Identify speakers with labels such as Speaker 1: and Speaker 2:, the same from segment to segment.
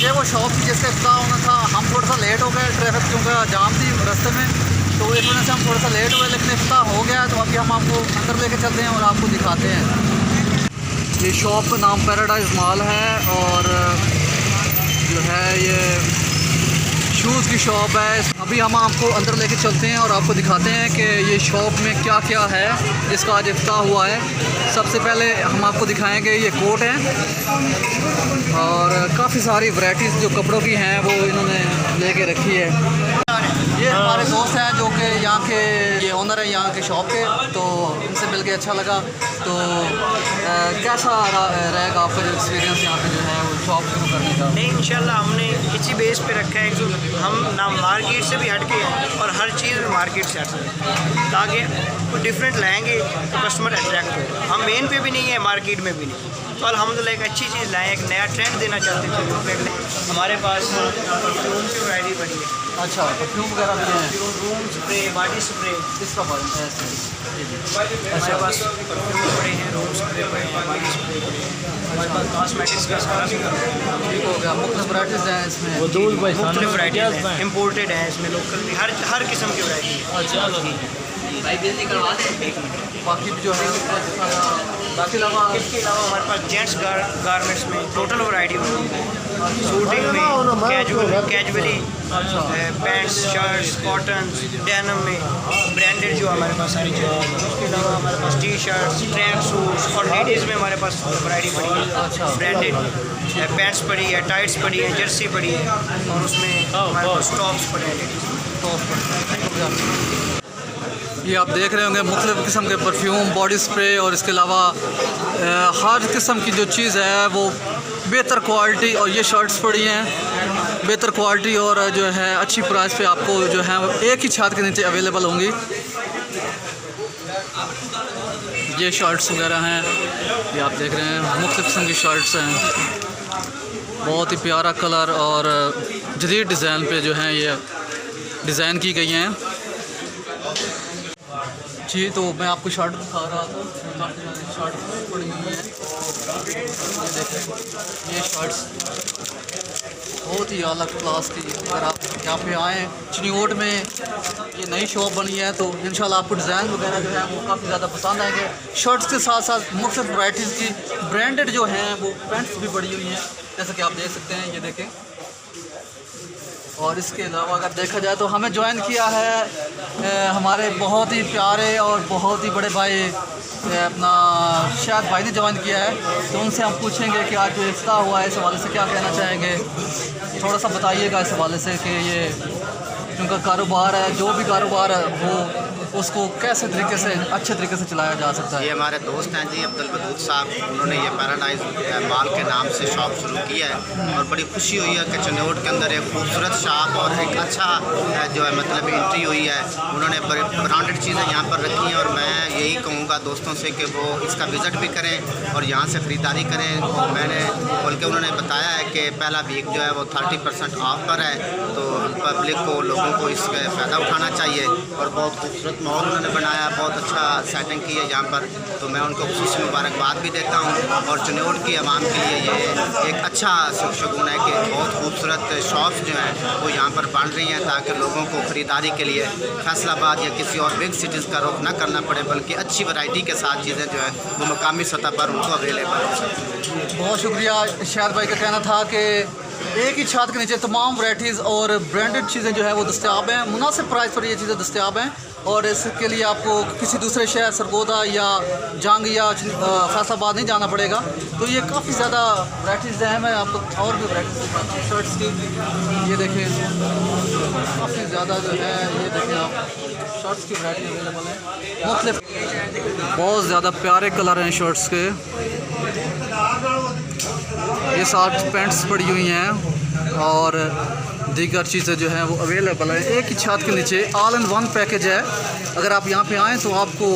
Speaker 1: ये वो शॉप थी जिसका इफ्ताह होना था। हम थोड़ा सा लेट हो गए, ट्रैफिक क्योंकि जाम थी रास्ते में, तो इस वजह से हम थोड़ा सा लेट हुए, लेकिन इफ्ताह हो गया। तो अभी हम आपको अंदर लेके चलते हैं और आपको दिखाते हैं। ये शॉप का नाम पैराडाइज मॉल है और जो है ये शूज़ की शॉप है। अभी हम आपको अंदर लेके चलते हैं और आपको दिखाते हैं कि ये शॉप में क्या क्या है जिसका आज इफ्ताह हुआ है। सबसे पहले हम आपको दिखाएंगे ये कोट है और काफ़ी सारी वैरायटीज़ जो कपड़ों की हैं वो इन्होंने लेके रखी है। ये हमारे दोस्त हैं जो कि यहाँ के ये ओनर है यहाँ के शॉप के, तो इनसे मिल के अच्छा लगा। तो कैसा रहेगा आपका जो एक्सपीरियंस यहाँ पे जो है वो शॉप शुरू करने का?
Speaker 2: नहीं, इंशाल्लाह हमने इसी बेस पे रखा है कि हम ना मार्केट से भी हटके हैं और हर चीज़ मार्केट से हट ताकि कुछ डिफरेंट लाएंगे तो कस्टमर अट्रैक्ट हो। हम मेन पे भी नहीं है, मार्केट में भी नहीं, तो अल्हम्दुलिल्लाह एक अच्छी चीज़ लाएँ, एक नया ट्रेंड देना चाहते थे लोग। हमारे पास परफ्यूम की वैरायटी बड़ी है।
Speaker 1: अच्छा, परफ्यूम वगैरह भी हैं?
Speaker 2: रूम स्प्रे, बॉडी स्प्रे,
Speaker 1: इसका
Speaker 2: हमारे पास परफ्यूम पड़े हैं, रूम स्प्रे पड़े हैं, बॉडी स्प्रे पड़े हैं, हमारे पास कॉस्मेटिक्स का सारा ठीक
Speaker 1: हो गया। मुख्तलिफ वैराइटीज़ हैं इसमें,
Speaker 2: मुख्तलिफ वैराइटीज़ हैं, इम्पोर्टेड हैं इसमें, लोकल भी, हर किस्म की वैरायटी है।
Speaker 1: अच्छा, बाकी भी जो है बाकी अलावा
Speaker 2: इसके अलावा हमारे पास जेंट्स गारमेंट्स में टोटल वैरायटी होती है। शूटिंग में casually pants, shirts, cotton, denim में ब्रांडेड जो हमारे पास सारी चीज़ें हैं। उसके अलावा हमारे पास टी शर्ट्स, ट्रैक सूट्स और लेडीज़ में हमारे पास वैरायटी पड़ी है। ब्रांडेड पैंट्स पड़ी है, टाइट्स पड़ी है, जर्सी पड़ी है और उसमें हमारे पास टॉप्स पड़े हैं लेडीज़।
Speaker 1: ये आप देख रहे होंगे मुख्तलिफ़ किस्म के परफ्यूम, बॉडी स्प्रे और इसके अलावा हर किस्म की जो चीज़ है वो बेहतर क्वालिटी। और ये शर्ट्स पड़ी हैं बेहतर क्वालिटी और जो है अच्छी प्राइस पे आपको जो है एक ही छत के नीचे अवेलेबल होंगी। ये शर्ट्स वगैरह हैं, ये आप देख रहे हैं मुख्तलिफ़ किस्म की शर्ट्स हैं, बहुत ही प्यारा कलर और जदीद डिज़ाइन पे जो है ये डिज़ाइन की गई हैं। जी, तो मैं आपको शर्ट दिखा रहा था, शर्ट पड़ी हुई है, ये देखें, ये शर्ट्स बहुत ही अलग क्लास की। अगर आप यहाँ पे आएँ चिनियोट में, ये नई शॉप बनी है, तो इंशाल्लाह आपको डिज़ाइन वगैरह जो है वो काफ़ी ज़्यादा पसंद आएंगे। शर्ट्स के साथ साथ मुख्तलिफ वैराइटीज़ की ब्रांडेड जो हैं वो पैंट्स भी पड़ी हुई हैं, जैसा कि आप देख सकते हैं, ये देखें। और इसके अलावा अगर देखा जाए तो हमें ज्वाइन किया है हमारे बहुत ही प्यारे और बहुत ही बड़े भाई अपना शायद भाई ने ज्वाइन किया है, तो उनसे हम पूछेंगे कि आज जो इफ्ताह हुआ है इस हवाले से क्या कहना चाहेंगे। थोड़ा सा बताइएगा इस हवाले से कि ये उनका कारोबार है, जो भी कारोबार हो उसको कैसे तरीके से अच्छे तरीके से चलाया जा सकता है।
Speaker 3: ये हमारे दोस्त हैं जी अब्दुल बदूद साहब, उन्होंने ये पैराडाइज मॉल के नाम से शॉप शुरू किया है और बड़ी खुशी हुई है कि चिनियोट के अंदर एक खूबसूरत शॉप और एक अच्छा जो है मतलब एंट्री हुई है। उन्होंने बड़े ब्रांडेड चीज़ें यहाँ पर रखी हैं और मैं यही कहूँगा दोस्तों से कि वो इसका विज़िट भी करें और यहाँ से ख़रीदारी करें। मैंने बल्कि उन्होंने बताया है कि पहला वीक जो है वो 30% ऑफ पर है, तो पब्लिक को, लोगों को इसका फ़ायदा उठाना चाहिए। और बहुत खूबसूरत माहौल उन्होंने बनाया, बहुत अच्छा सेटिंग की है यहाँ पर, तो मैं उनको खुशी मुबारकबाद भी देता हूँ। और चिनियोट की आवाम के लिए ये एक अच्छा शगुन है कि बहुत खूबसूरत शॉप्स जो हैं वो यहाँ पर बन रही हैं ताकि लोगों को ख़रीदारी के लिए फैसलाबाद या किसी और बिग सिटीज़ का रुख ना करना पड़े, बल्कि अच्छी वैरायटी के साथ चीज़ें जो है वो मकामी सतह पर उनको अवेलेबल हो सकें।
Speaker 1: बहुत शुक्रिया। शायद भाई का कहना था कि एक ही छत के नीचे तमाम वैराइटीज़ और ब्रांडेड चीज़ें जो है वो दस्तियाब हैं, मुनासिब प्राइस पर ये चीज़ें दस्तियाब हैं और इसके लिए आपको किसी दूसरे शहर सरगोदा या जंग या फैसलाबाद नहीं जाना पड़ेगा। तो ये काफ़ी ज़्यादा वैराइटीज़ हैं, मैं आपको और भी वैराइटीज़ दिखाता हूँ शर्ट्स की। ये देखें काफ़ी ज़्यादा जो है, ये देखें आप शर्ट्स की वैरायटी अवेलेबल है, मुख्तलिफ बहुत ज़्यादा प्यारे कलर हैं शर्ट्स के। ये साथ पैंट्स पड़ी हुई हैं और दीगर चीज़ें जो हैं वो अवेलेबल है एक ही छत के नीचे। ऑल इन वन पैकेज है। अगर आप यहाँ पे आएँ तो आपको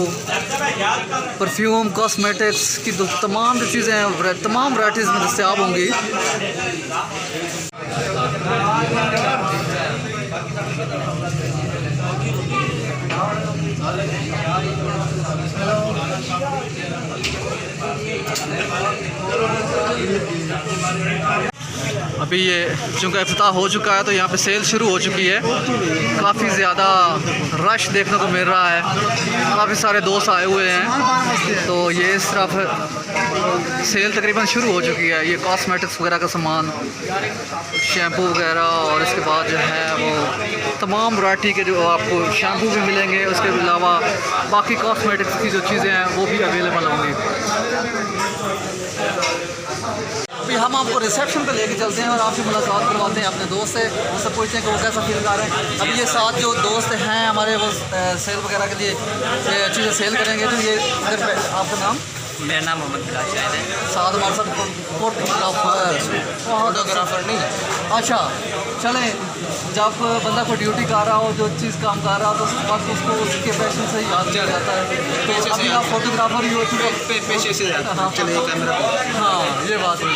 Speaker 1: परफ्यूम, कॉस्मेटिक्स की तमाम जो चीज़ें हैं तमाम वैराइटीज़ में दस्तयाब होंगी। अभी ये चूँकि इफ्तिताह हो चुका है तो यहाँ पे सेल शुरू हो चुकी है। काफ़ी ज़्यादा रश देखने को मिल रहा है, काफ़ी सारे दोस्त आए हुए हैं। तो ये इस तरफ सेल तकरीबन शुरू हो चुकी है। ये कॉस्मेटिक्स वगैरह का सामान, शैम्पू वगैरह, और इसके बाद जो है वो तमाम वैरायटी के जो आपको शैम्पू भी मिलेंगे। उसके अलावा बाकी कॉस्मेटिक्स की जो चीज़ें हैं वो भी अवेलेबल होंगी। अभी हम आपको रिसेप्शन पे लेके चलते हैं और आपसे मुलाकात करवाते हैं अपने दोस्त से, उससे पूछते हैं कि वो कैसा फील कर रहे हैं। अभी ये साथ जो दोस्त हैं हमारे, वो सेल वगैरह के लिए चीज़ें सेल करेंगे। तो ये आपका नाम?
Speaker 2: मेरा नाम मोहम्मद बिलाल शाहिद है।
Speaker 1: साथ हमारे साथ फोटोग्राफर नहीं। अच्छा, चलें, जब बंदा को ड्यूटी कर रहा हो, जो चीज़ काम कर रहा हो, तो उस वक्त उसको उसके पैशन से याद किया जाता है। तो अभी आप फोटोग्राफर ही हो चुके पेशे से। हाँ, चलिए कैमरा। हाँ, ये बात है।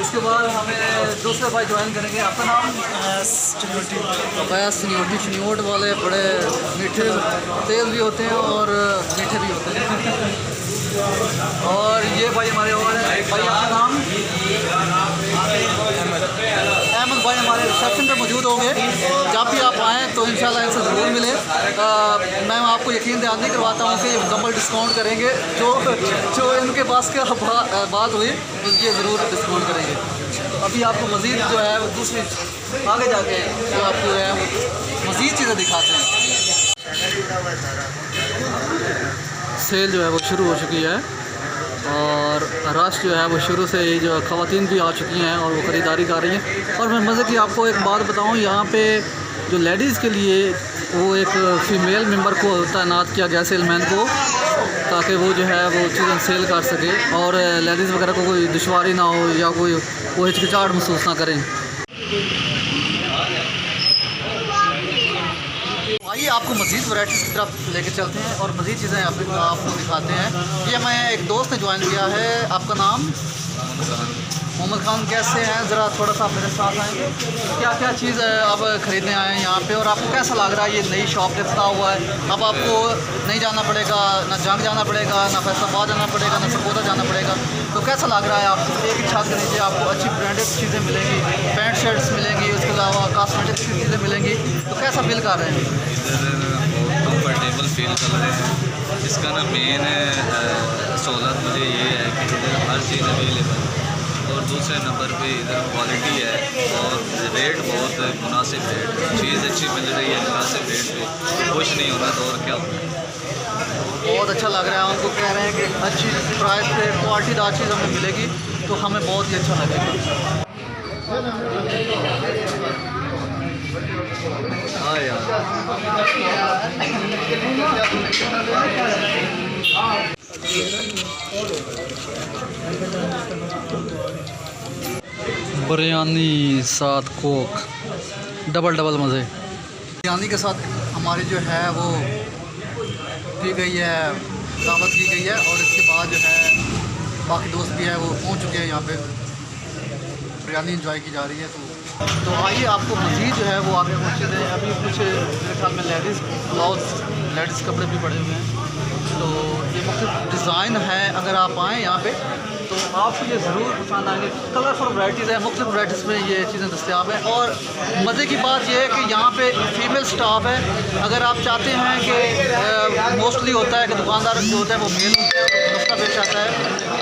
Speaker 1: इसके बाद हमें दूसरे भाई ज्वाइन करेंगे। आपका नाम? चिन्योट वाले बड़े मीठे तेज़ भी होते हैं और मीठे भी होते हैं। और ये भाई हमारे और हैं। भाई आपका नाम? अहमद भाई हमारे रिसेप्शन पे मौजूद होंगे। जब भी आप आएँ तो इंशाल्लाह इनसे ज़रूर मिलें। मैं आपको यकीन दहानी नहीं करवाता हूँ कि ये मुकम्मल डिस्काउंट करेंगे। जो इनके पास के बात हुई ये ज़रूर डिस्काउंट करेंगे। तो अभी आपको मज़ीद जो है वो दूसरी आगे जाके जो आपको है वो मज़ीद चीज़ें दिखाते हैं। सेल जो है वो शुरू हो चुकी है और रश जो है वो शुरू से ही जो ख़वातीन भी आ चुकी हैं और वो ख़रीदारी कर रही हैं। और मैं मज़े की आपको एक बात बताऊं, यहाँ पे जो लेडीज़ के लिए वो एक फ़ीमेल मेंबर को तैनात किया गया सेलमैन को, ताकि वो जो है वो चीज़ें सेल कर सके और लेडीज़ वगैरह को कोई दुश्वारी ना हो या कोई वो हिचकिचाहट महसूस ना करें। आइए आपको मज़ीद वैराइटीज़ की तरफ लेके चलते हैं और मज़ीद चीज़ें आपको दिखाते हैं। ये हमें एक दोस्त ने ज्वाइन किया है। आपका नाम? मोहम्मद खान। कैसे हैं? ज़रा थोड़ा सा मेरे साथ आएंगे। क्या क्या चीज़ आप ख़रीदने आए हैं यहाँ पे और आपको कैसा लग रहा है? ये नई शॉप लिफ्ता हुआ है, अब आपको नहीं जाना पड़ेगा, ना जंग जाना पड़ेगा, ना फैसलाबाद जाना पड़ेगा, ना सरगोदा जाना पड़ेगा। तो कैसा लग रहा है आपको? एक ही छत के नीचे आपको अच्छी ब्रांडेड चीज़ें मिलेंगी, पैंट शर्ट्स मिलेंगी, उसके अलावा कॉस्मेटिक्स की चीज़ें मिलेंगी। तो कैसा फील कर रहे हैं?
Speaker 4: बहुत कंफर्टेबल फील कर रहे हैं। इसका ना मेन सहूलत मुझे ये है कि इधर हर चीज़ अवेलेबल है और दूसरे नंबर पे इधर क्वालिटी है और रेट बहुत मुनासिब रेट, चीज़ अच्छी मिल रही है मुनासिब रेट पे। खुश नहीं होना तो और क्या होगा।
Speaker 1: बहुत अच्छा लग रहा है। उनको कह रहे हैं कि अच्छी प्राइस पे क्वालिटीदार चीज़ हमें मिलेगी तो हमें बहुत ही अच्छा लगेगा। हाँ यार, बिरयानी साथ कोक, डबल मज़े। बिरयानी के साथ हमारी जो है वो की गई है, दावत की गई है और इसके बाद जो है बाकी दोस्त भी है वो पहुंच चुके हैं यहाँ पे। बिरयानी इंजॉय की जा रही है। तो आइए आपको मज़ीद जो है वो आगे पहुँचे थे। अभी कुछ मेरे ख्याल में लेडीज़ ब्लाउज, लेडीज़ कपड़े भी पड़े हुए हैं। तो ये मुख्तलिफ डिज़ाइन है। अगर आप आएँ यहाँ पे तो आपको ये ज़रूर पसंद आएंगे। कलरफुल वैराइटीज़ है, मुख्तलिफ वैराइटीज़ में ये चीज़ें दस्तियाब हैं। और मज़े की बात यह है कि यहाँ पे फ़ीमेल स्टाफ है। अगर आप चाहते हैं कि मोस्टली होता है कि दुकानदार जो होता है वो मेल होता है, मसला पेश आता है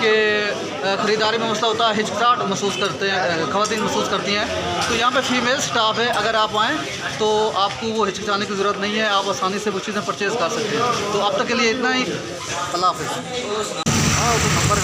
Speaker 1: कि ख़रीदारी में मसला होता है, हिचकिचाहट महसूस करते हैं, ख़वातीन महसूस करती हैं। तो यहाँ पे फ़ीमेल स्टाफ है। अगर आप आएँ तो आपको वो हिचकिचाने की ज़रूरत नहीं है, आप आसानी से वो चीज़ें परचेज़ कर सकते हैं। तो अब तक के लिए इतना ही। अल्लाह हाफ़िज़। हाँ, तो नंबर